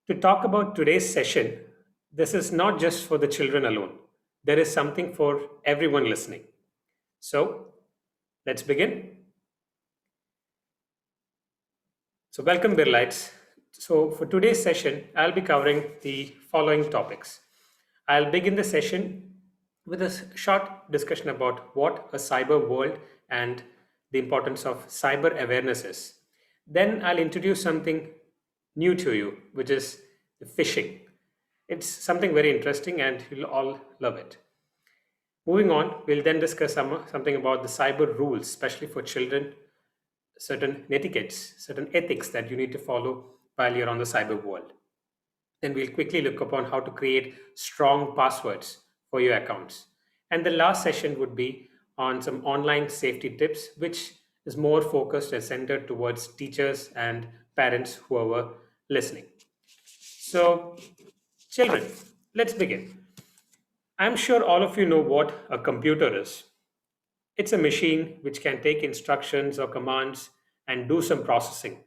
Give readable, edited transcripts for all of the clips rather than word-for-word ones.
To talk about today's session, this is not just for the children alone. There is something for everyone listening. So, let's begin. So, welcome, Birlites. So, for today's session, I'll be covering the following topics. I'll begin the session with a short discussion about what a cyber world and the importance of cyber awareness is. Then I'll introduce something new to you, which is the phishing. It's something very interesting and you'll all love it. Moving on, we'll then discuss something about the cyber rules, especially for children, certain etiquettes, certain ethics that you need to follow while you're on the cyber world. Then we'll quickly look upon how to create strong passwords for your accounts. And the last session would be on some online safety tips, which is more focused and centered towards teachers and parents who are listening. So, children, let's begin. I'm sure all of you know what a computer is. It's a machine which can take instructions or commands and do some processing.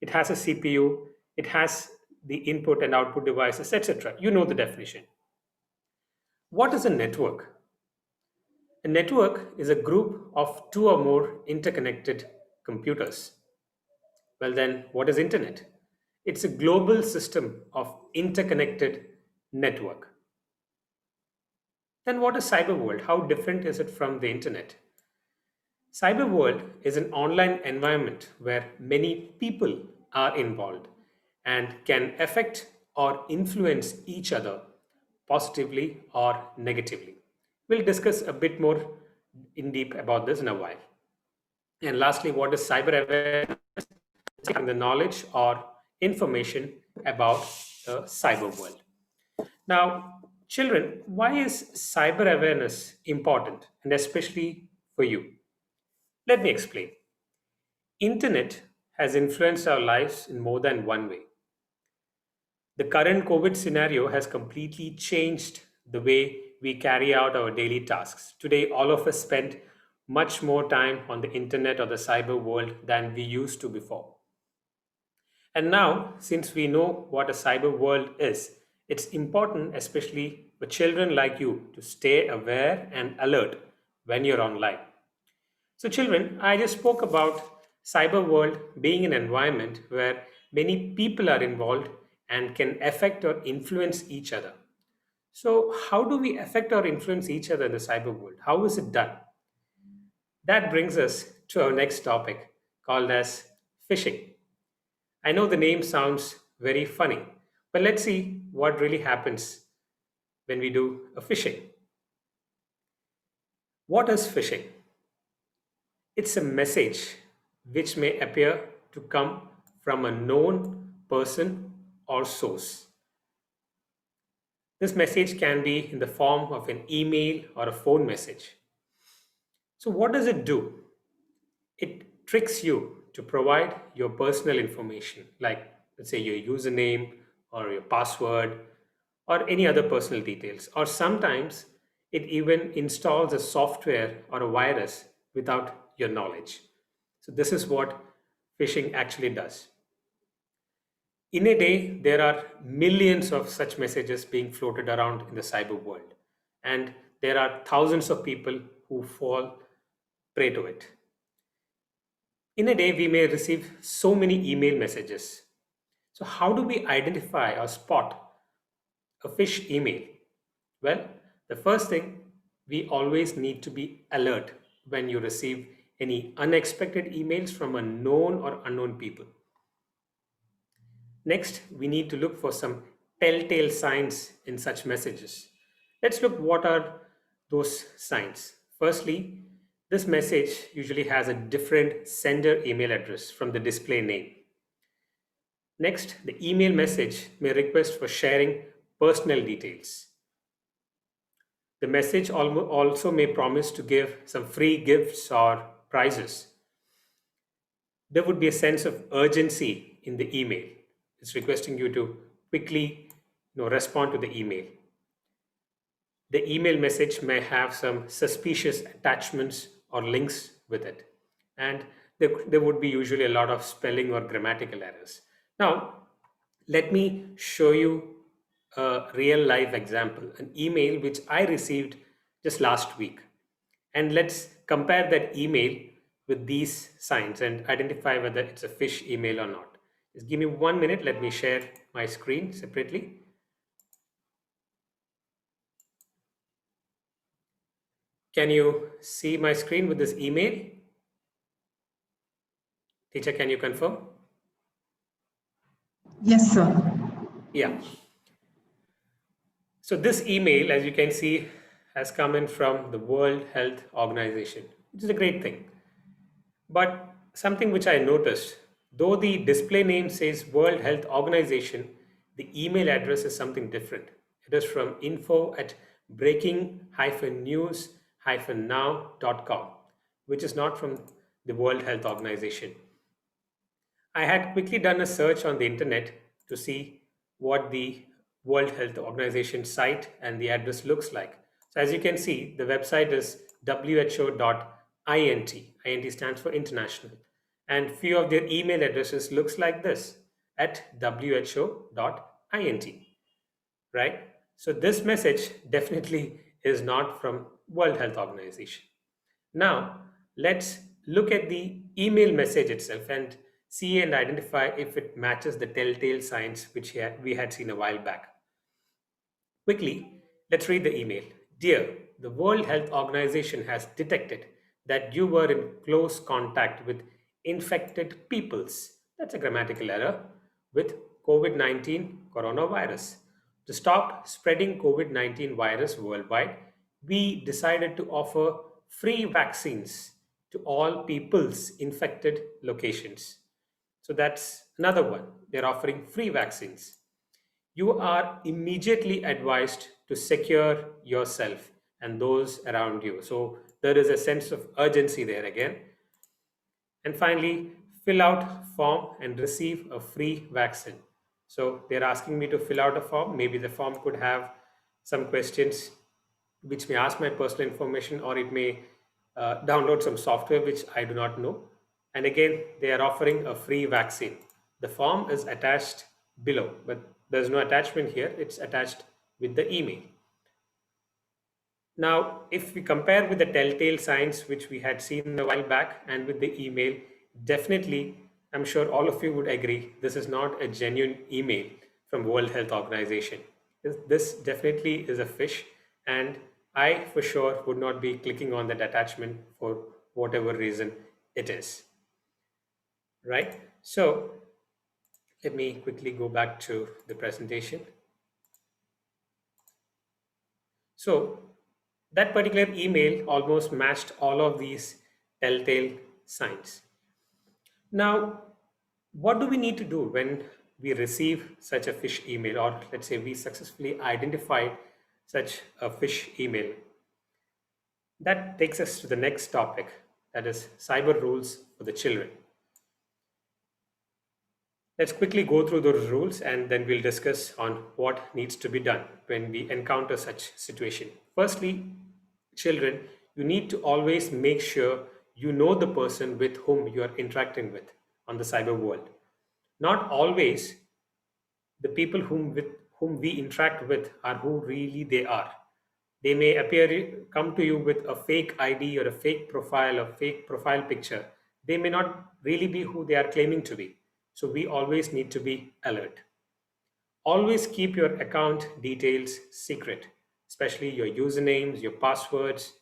It has a CPU, it has the input and output devices, etc. You know the definition. What is a network? A network is a group of two or more interconnected computers. Well, then, what is internet? It's a global system of interconnected network. Then, what is cyber world? How different is it from the internet? Cyber world is an online environment where many people are involved and can affect or influence each other positively or negatively. We'll discuss a bit more in deep about this in a while. And lastly, what is cyber awareness? It's the knowledge or information about the cyber world. Now, children, why is cyber awareness important and especially for you? Let me explain. Internet has influenced our lives in more than one way. The current COVID scenario has completely changed the way we carry out our daily tasks. Today, all of us spend much more time on the internet or the cyber world than we used to before. And now, since we know what a cyber world is, it's important, especially for children like you, to stay aware and alert when you're online. So, children, I just spoke about cyber world being an environment where many people are involved and can affect or influence each other. So, how do we affect or influence each other in the cyber world? How is it done? That brings us to our next topic called as phishing. I know the name sounds very funny, but let's see what really happens when we do a phishing. What is phishing? It's a message which may appear to come from a known person or source. This message can be in the form of an email or a phone message. So, what does it do? It tricks you to provide your personal information, like, let's say, your username or your password or any other personal details. Or sometimes it even installs a software or a virus without your knowledge. So, this is what phishing actually does. In a day, there are millions of such messages being floated around in the cyber world, and there are thousands of people who fall prey to it. In a day, we may receive so many email messages. So, how do we identify or spot a fish email? Well, the first thing, we always need to be alert when you receive any unexpected emails from a known or unknown people. Next, we need to look for some telltale signs in such messages. Let's look what are those signs. Firstly, this message usually has a different sender email address from the display name. Next, the email message may request for sharing personal details. The message also may promise to give some free gifts or prizes. There would be a sense of urgency in the email. It's requesting you to quickly respond to the email. The email message may have some suspicious attachments or links with it. And there would be usually a lot of spelling or grammatical errors. Now, Let me show you a real life example, an email which I received just last week. And let's compare that email with these signs and identify whether it's a fish email or not. Just give me 1 minute. Let me share my screen separately. Can you see my screen with this email? Teacher, can you confirm? Yes, sir. Yeah. So this email, as you can see, has come in from the World Health Organization, which is a great thing. But something which I noticed, though the display name says World Health Organization, the email address is something different. It is from info at breaking-news-now.com, which is not from the World Health Organization. I had quickly done a search on the internet to see what the World Health Organization site and the address looks like. So as you can see, the website is who.int. INT stands for international. And few of their email addresses looks like this at who.int, right? So this message definitely is not from World Health Organization. Now, let's look at the email message itself and see and identify if it matches the telltale signs which we had seen a while back. Quickly, let's read the email. Dear, the World Health Organization has detected that you were in close contact with infected peoples. That's a grammatical error. With COVID 19 coronavirus. To stop spreading COVID 19 virus worldwide, we decided to offer free vaccines to all peoples infected locations. So that's another one. They're offering free vaccines. You are immediately advised to secure yourself and those around you. So there is a sense of urgency there again. And finally, fill out form and receive a free vaccine. So they're asking me to fill out a form. Maybe the form could have some questions which may ask my personal information, or it may download some software which I do not know. And again, they are offering a free vaccine. The form is attached below, but there's no attachment here. It's attached with the email. Now, if we compare with the telltale signs which we had seen a while back and with the email, definitely, I'm sure all of you would agree, this is not a genuine email from World Health Organization. This definitely is a fish, and I for sure would not be clicking on that attachment for whatever reason it is. Right? So let me quickly go back to the presentation. So that particular email almost matched all of these telltale signs. Now, what do we need to do when we receive such a fish email, or let's say we successfully identified such a fish email? That takes us to the next topic, that is cyber rules for the children. Let's quickly go through those rules and then we'll discuss on what needs to be done when we encounter such situation. Firstly, children, you need to always make sure you know the person with whom you are interacting with on the cyber world. Not always the people whom we interact with are who really they are. They may come to you with a fake ID or a fake profile or fake profile picture. They may not really be who they are claiming to be. So we always need to be alert. Always keep your account details secret, especially your usernames, your passwords.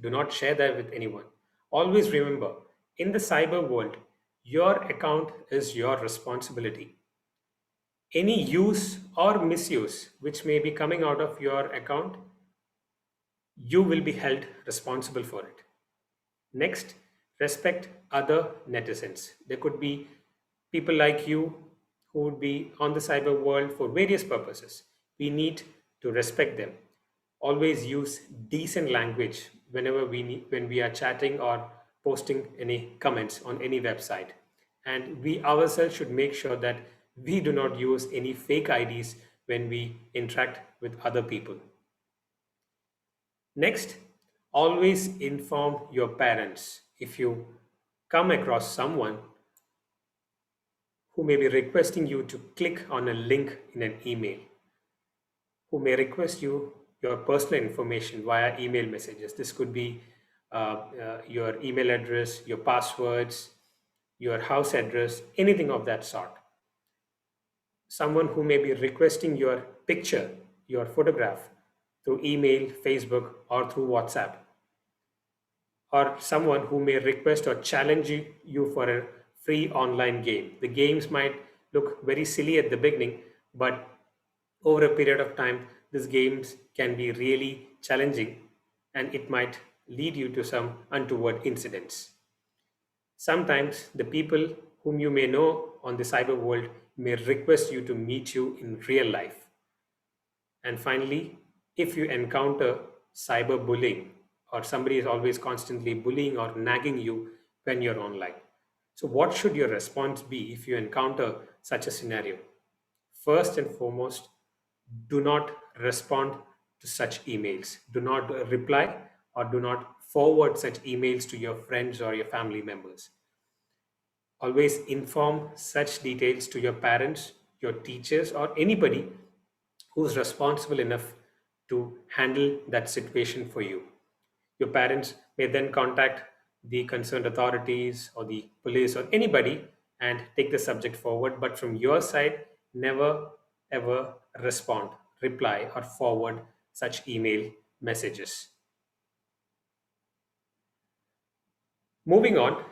Do not share that with anyone. Always remember, in the cyber world, your account is your responsibility. Any use or misuse which may be coming out of your account, you will be held responsible for it. Next, respect other netizens. There could be people like you who would be on the cyber world for various purposes. We need to respect them. Always use decent language when we are chatting or posting any comments on any website. And we ourselves should make sure that we do not use any fake IDs when we interact with other people. Next, always inform your parents if you come across someone who may be requesting you to click on a link in an email, who may request you your personal information via email messages. This could be your email address, your passwords, your house address, anything of that sort. Someone who may be requesting your picture, your photograph through email, Facebook, or through WhatsApp, or someone who may request or challenge you for a free online game. The games might look very silly at the beginning, but over a period of time, these games can be really challenging and it might lead you to some untoward incidents. Sometimes the people whom you may know on the cyber world may request you to meet you in real life. And finally, if you encounter cyberbullying or somebody is always constantly bullying or nagging you when you're online, so what should your response be if you encounter such a scenario? First and foremost, do not respond to such emails. Do not reply or do not forward such emails to your friends or your family members. Always inform such details to your parents, your teachers, or anybody who's responsible enough to handle that situation for you. Your parents may then contact the concerned authorities or the police or anybody and take the subject forward. But from your side, never ever respond, reply, or forward such email messages. Moving on,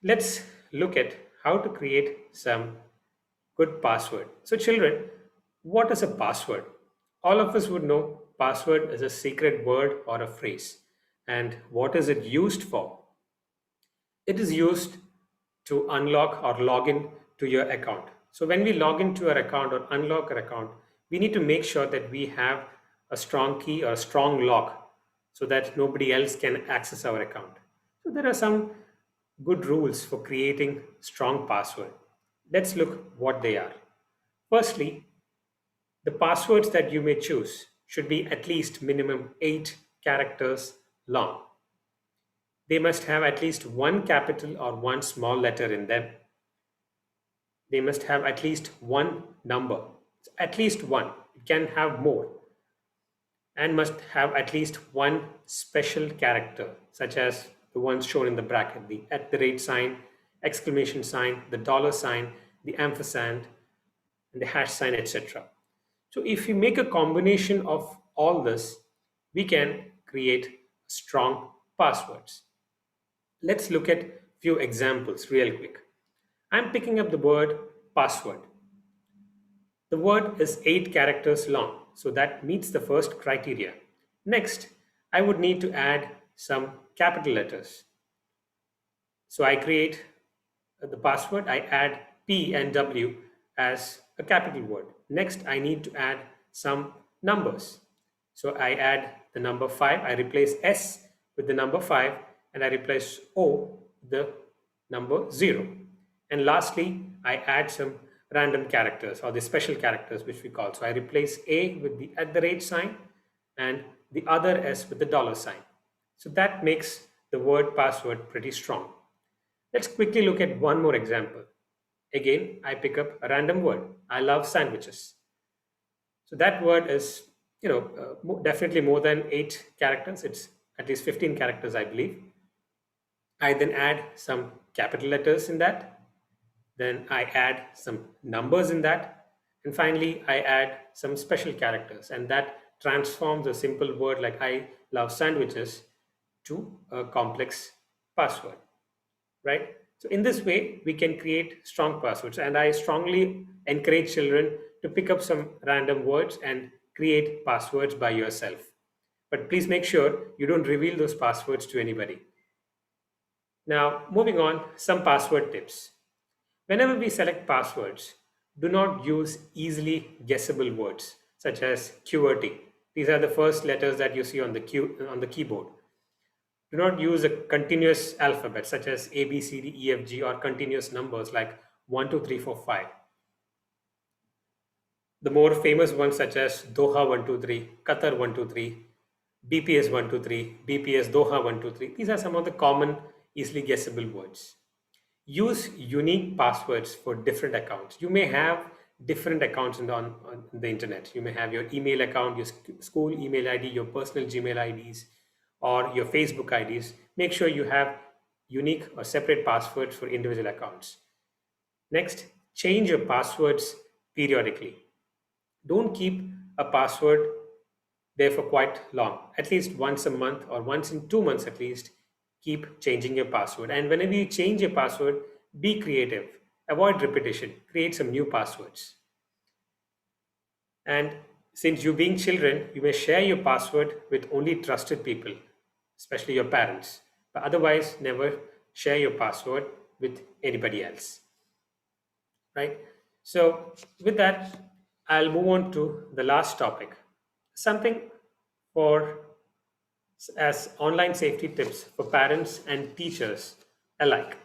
let's look at how to create some good password. So, children, what is a password? All of us would know password is a secret word or a phrase. And what is it used for? It is used to unlock or log in to your account. So when we log into our account or unlock our account, we need to make sure that we have a strong key or a strong lock so that nobody else can access our account. So there are some good rules for creating strong password. Let's look what they are. Firstly, the passwords that you may choose should be at least minimum 8 characters long. They must have at least one capital or one small letter in them. They must have at least one number, at least one. It can have more, and must have at least one special character, such as the ones shown in the bracket, the at the rate sign, exclamation sign, the dollar sign, the ampersand, and the hash sign, etc. So if we make a combination of all this, we can create strong passwords. Let's look at few examples real quick. I'm picking up the word password. The word is 8 characters long, so that meets the first criteria. Next, I would need to add some capital letters. So I create the password, I add P and W as a capital word. Next, I need to add some numbers. So I add the number 5, I replace S with the number 5, and I replace O with the number 0. And lastly, I add some random characters or the special characters which we call. So I replace A with the at the rate sign and the other S with the dollar sign. So that makes the word password pretty strong. Let's quickly look at one more example. Again, I pick up a random word. I love sandwiches. So that word is, definitely more than 8 characters. It's at least 15 characters, I believe. I then add some capital letters in that. Then I add some numbers in that. And finally, I add some special characters. And that transforms a simple word like I love sandwiches to a complex password, right? So in this way, we can create strong passwords. And I strongly encourage children to pick up some random words and create passwords by yourself. But please make sure you don't reveal those passwords to anybody. Now, moving on, some password tips. Whenever we select passwords, do not use easily guessable words such as QWERTY. These are the first letters that you see on the keyboard. Do not use a continuous alphabet such as A, B, C, D, E, F, G, or continuous numbers like 1, 2, 3, 4, 5. The more famous ones such as Doha 123, Qatar 123, BPS 123, BPS Doha 123. These are some of the common, easily guessable words. Use unique passwords for different accounts. You may have different accounts on the internet. You may have your email account, your school email ID, your personal Gmail IDs, or your Facebook IDs. Make sure you have unique or separate passwords for individual accounts. Next, change your passwords periodically. Don't keep a password there for quite long. At least once a month or once in 2 months at least, keep changing your password. And whenever you change your password, be creative. Avoid repetition. Create some new passwords. And since you being children, you may share your password with only trusted people, especially your parents. But otherwise, never share your password with anybody else. Right? So, with that, I'll move on to the last topic, something for as online safety tips for parents and teachers alike.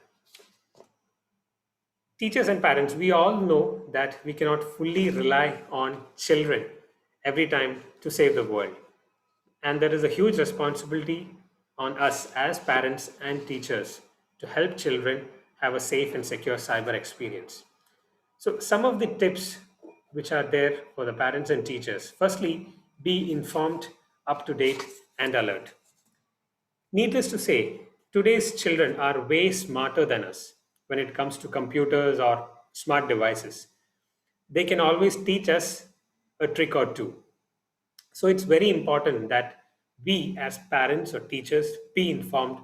Teachers and parents, we all know that we cannot fully rely on children every time to save the world. And there is a huge responsibility on us as parents and teachers to help children have a safe and secure cyber experience. So, some of the tips which are there for the parents and teachers: firstly, be informed, up to date, and alert. Needless to say, today's children are way smarter than us when it comes to computers or smart devices. They can always teach us a trick or two. So it's very important that we, as parents or teachers, be informed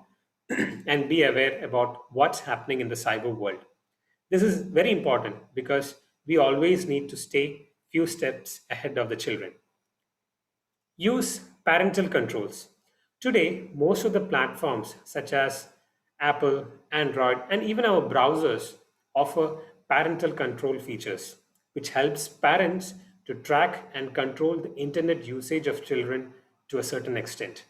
and be aware about what's happening in the cyber world. This is very important because we always need to stay few steps ahead of the children. Use parental controls. Today, most of the platforms such as Apple, Android, and even our browsers offer parental control features, which helps parents to track and control the internet usage of children to a certain extent.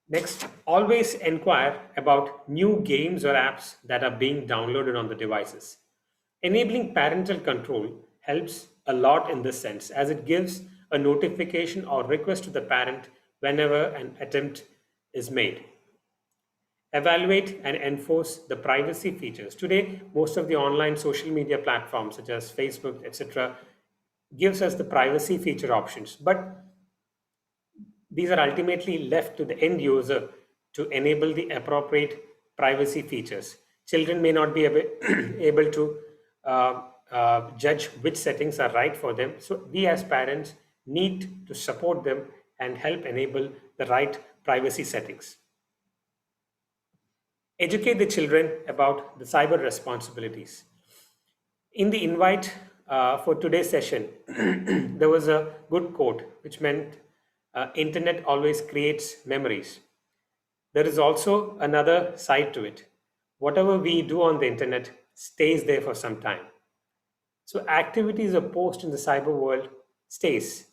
Next, always inquire about new games or apps that are being downloaded on the devices. Enabling parental control helps a lot in this sense as it gives a notification or request to the parent whenever an attempt is made. Evaluate and enforce the privacy features. Today, most of the online social media platforms such as Facebook, etc., gives us the privacy feature options, but these are ultimately left to the end user to enable the appropriate privacy features. Children may not be able to judge which settings are right for them. So, we as parents need to support them and help enable the right privacy settings. Educate the children about the cyber responsibilities. In the invite for today's session, there was a good quote which meant internet always creates memories. There is also another side to it. Whatever we do on the internet stays there for some time. So activities or post in the cyber world stays.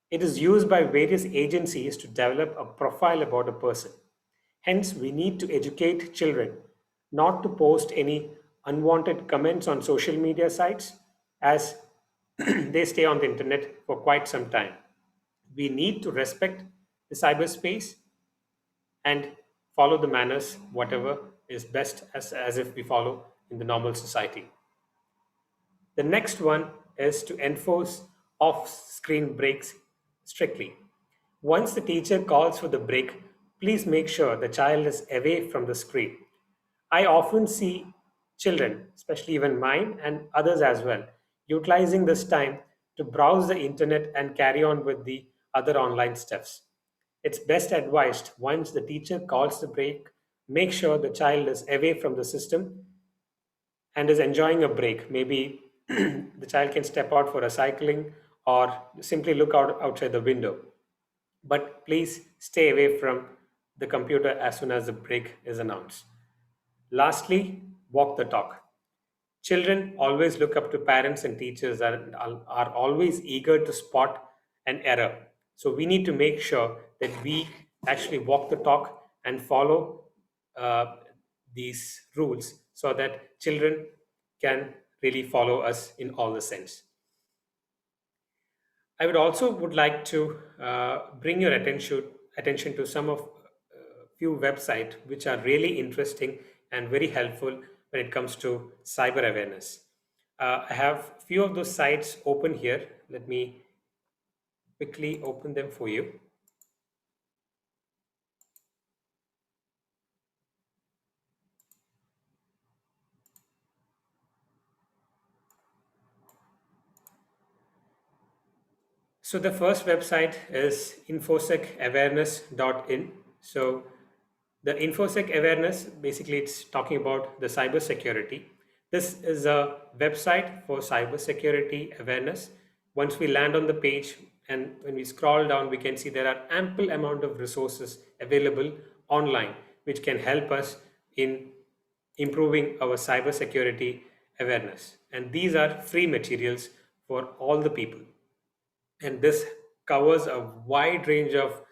It is used by various agencies to develop a profile about a person. Hence, we need to educate children not to post any unwanted comments on social media sites as they stay on the internet for quite some time. We need to respect the cyberspace and follow the manners, whatever is best as if we follow in the normal society. The next one is to enforce off screen breaks strictly. Once the teacher calls for the break, please make sure the child is away from the screen. I often see children, especially even mine and others as well, utilizing this time to browse the internet and carry on with the other online stuffs. It's best advised once the teacher calls the break, make sure the child is away from the system and is enjoying a break. Maybe the child can step out for a cycling or simply look out outside the window. But please stay away from the computer as soon as the break is announced. Lastly, walk the talk. Children always look up to parents and teachers and are always eager to spot an error. So we need to make sure that we actually walk the talk and follow uh, these rules so that children can really follow us in all the sense. I would also would like to bring your attention to some of few websites which are really interesting and very helpful when it comes to cyber awareness. I have few of those sites open here. Let me quickly open them for you. So the first website is infosecawareness.in. So the Infosec Awareness, basically it's talking about the cybersecurity. This is a website for cybersecurity awareness. Once we land on the page and when we scroll down, we can see there are ample amount of resources available online, which can help us in improving our cybersecurity awareness. And these are free materials for all the people, and this covers a wide range of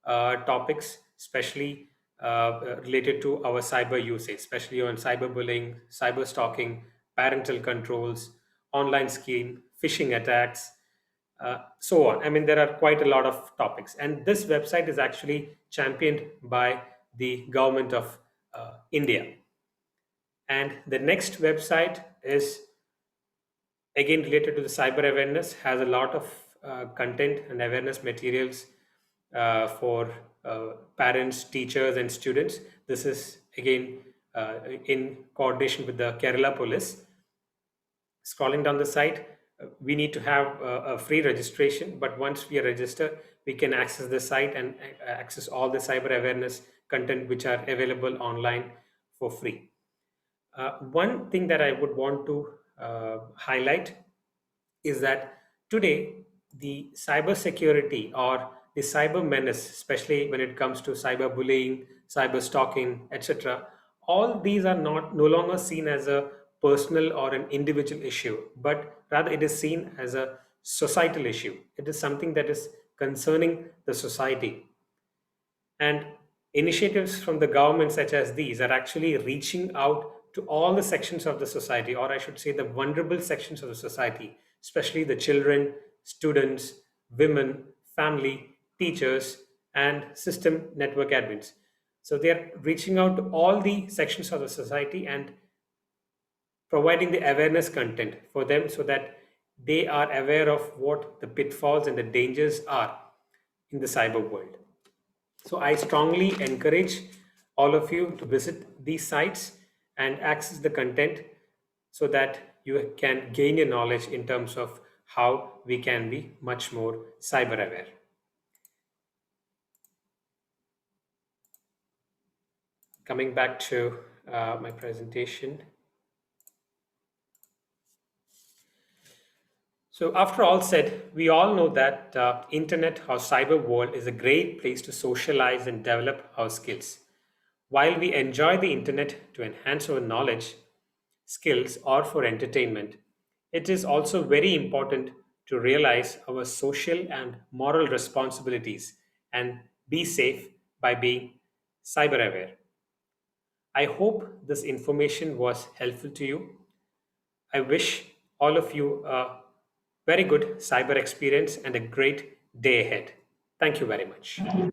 topics, especially related to our cyber usage, especially on cyberbullying, cyber stalking, parental controls, online scheme, phishing attacks, so on. I mean, there are quite a lot of topics, and this website is actually championed by the government of India. And the next website is again related to the cyber awareness, has a lot of content and awareness materials for parents, teachers, and students. This is again in coordination with the Kerala police. Scrolling down the site, we need to have a free registration, but once we are registered, we can access the site and access all the cyber awareness content which are available online for free. One thing that I would want to highlight is that today the cybersecurity or the cyber menace, especially when it comes to cyberbullying, cyber stalking, etc., all these are not no longer seen as a personal or an individual issue, but rather it is seen as a societal issue. It is something that is concerning the society, and initiatives from the government, such as these, are actually reaching out to all the sections of the society, or I should say, the vulnerable sections of the society, especially the children, students, women, family, teachers, and system network admins. So they are reaching out to all the sections of the society and providing the awareness content for them so that they are aware of what the pitfalls and the dangers are in the cyber world. So I strongly encourage all of you to visit these sites and access the content so that you can gain your knowledge in terms of how we can be much more cyber aware. Coming back to my presentation. So after all said, we all know that internet or cyber world is a great place to socialize and develop our skills. While we enjoy the internet to enhance our knowledge, skills, or for entertainment, it is also very important to realize our social and moral responsibilities and be safe by being cyber aware. I hope this information was helpful to you. I wish all of you a very good cyber experience and a great day ahead. Thank you very much.